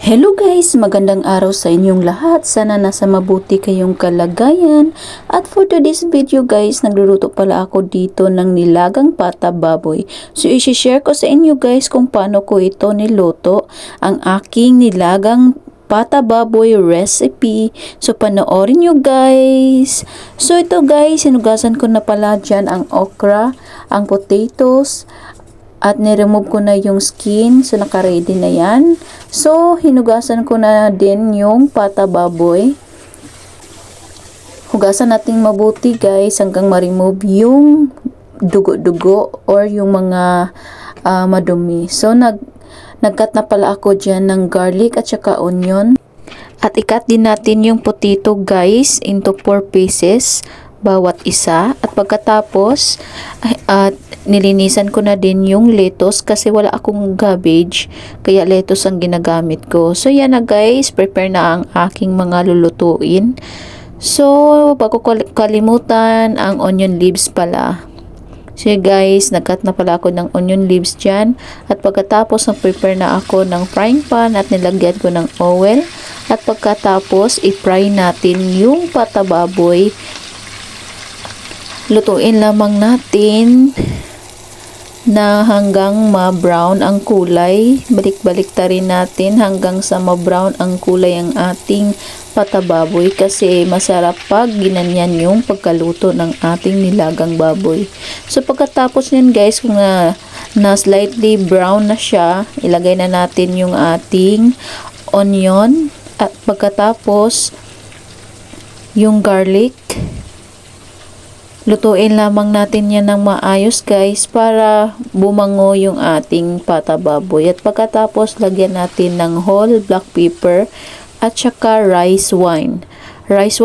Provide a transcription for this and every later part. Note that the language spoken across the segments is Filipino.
Hello guys! Magandang araw sa inyong lahat. Sana nasa mabuti kayong kalagayan. At for today's video guys, nagluluto pala ako dito ng nilagang pata baboy. So isi-share ko sa inyo guys kung paano ko ito niluto. Ang aking nilagang pata baboy recipe. So panoorin nyo guys. So ito guys, sinugasan ko na pala dyan ang okra, ang potatoes, at niremove ko na yung skin. So, naka-ready na yan. So, hinugasan ko na din yung pata baboy. Hugasan natin mabuti guys hanggang ma-remove yung dugo-dugo or yung mga madumi. So, nag-cut na pala ako dyan ng garlic at saka onion. At i-cut din natin yung potato guys into 4 pieces bawat isa. At pagkatapos, nilinisan ko na din yung lettuce kasi wala akong cabbage, kaya lettuce ang ginagamit ko. So yan na guys, prepare na ang aking mga lulutuin. So bago ko kalimutan, ang onion leaves pala. So guys, nagkat na pala ako ng onion leaves dyan. At pagkatapos, nag-prepare na ako ng frying pan at nilagyan ko ng oil. At pagkatapos, i-fry natin yung pata baboy. Lutuin lamang natin na hanggang ma-brown ang kulay. Balik-balik ta rin natin hanggang sa ma-brown ang kulay ang ating pata baboy kasi masarap pag ginanyan yung pagkaluto ng ating nilagang baboy. So pagkatapos nyan guys, kung na slightly brown na siya, ilagay na natin yung ating onion at pagkatapos yung garlic. Lutuin lamang natin yan ng maayos guys para bumango yung ating pata baboy. At pagkatapos lagyan natin ng whole black pepper at saka rice wine. Rice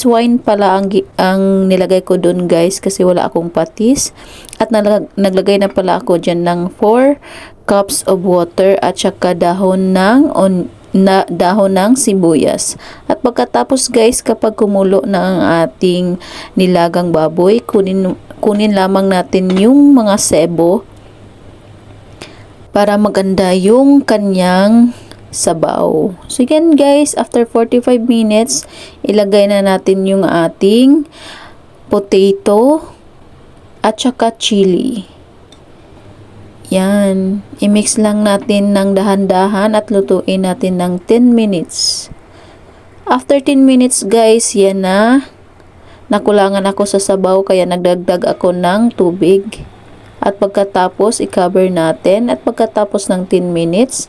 wine pala ang nilagay ko dun guys kasi wala akong patis. At naglagay na pala ako dyan ng 4 cups of water at saka dahon ng sibuyas. At pagkatapos guys, kapag kumulo na ang ating nilagang baboy, kunin lamang natin yung mga sebo para maganda yung kanyang sabaw. So yan guys, after 45 minutes, ilagay na natin yung ating potato at saka chili. Yan, i-mix lang natin ng dahan-dahan at lutuin natin ng 10 minutes. After 10 minutes guys, yan na. Nakulangan ako sa sabaw kaya nagdagdag ako ng tubig. At pagkatapos, i-cover natin. At pagkatapos ng 10 minutes,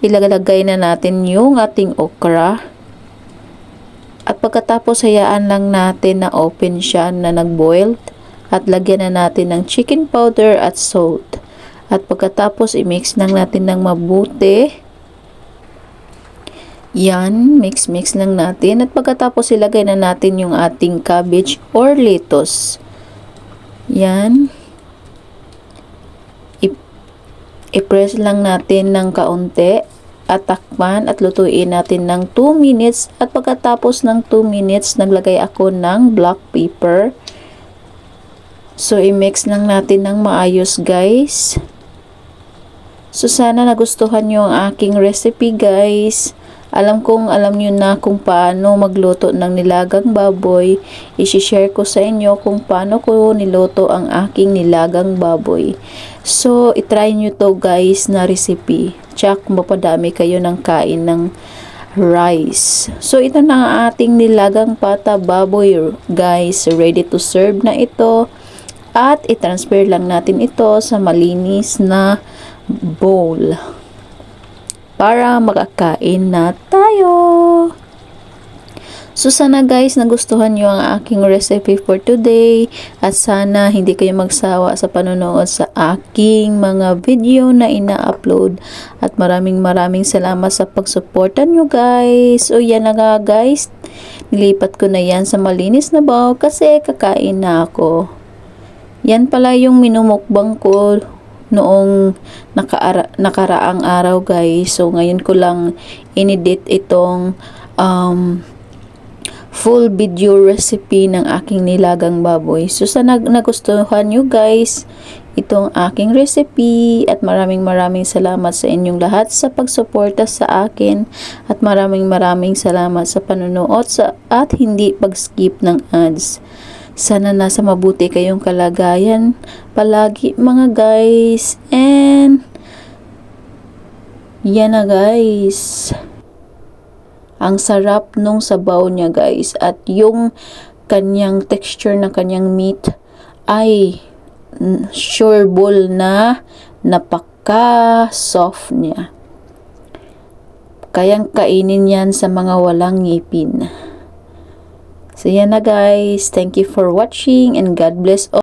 ilalagay na natin yung ating okra. At pagkatapos, hayaan lang natin na open siya na nag-boiled. At lagyan na natin ng chicken powder at salt. At pagkatapos, i-mix lang natin ng mabuti. Yan, mix lang natin. At pagkatapos, ilagay na natin yung ating cabbage or lettuce. Yan. I-press lang natin ng kaunti. At takpan at lutuin natin ng 2 minutes. At pagkatapos ng 2 minutes, naglagay ako ng black pepper. So, i-mix lang natin ng maayos guys. So, sana nagustuhan nyo ang aking recipe guys. Alam nyo na kung paano magluto ng nilagang baboy. I-share ko sa inyo kung paano ko niluto ang aking nilagang baboy. So, itry nyo to guys na recipe. Tsak, mapadami kayo ng kain ng rice. So, ito na ang ating nilagang pata baboy guys. Ready to serve na ito. At i-transfer lang natin ito sa malinis na bowl para makakain na tayo. So sana guys nagustuhan nyo ang aking recipe for today at sana hindi kayo magsawa sa panonood sa aking mga video na ina-upload at maraming salamat sa pagsuporta nyo guys. So yan na nga guys, nilipat ko na yan sa malinis na bowl kasi kakain na ako. Yan pala yung minumukbang ko noong nakaraang araw guys. So ngayon ko lang inedit itong full video recipe ng aking nilagang baboy. So sana nagustuhan nyo guys. itong aking recipe at maraming salamat sa inyong lahat sa pagsuporta sa akin at maraming salamat sa panunood at hindi pag-skip ng ads. Sana nasa mabuti kayong kalagayan palagi mga guys, and yan na guys. Ang sarap nung sabaw niya guys, at yung kanyang texture ng kanyang meat ay sureball na napaka soft niya. Kayang kainin yan sa mga walang ngipin. So yan na guys, thank you for watching and God bless all.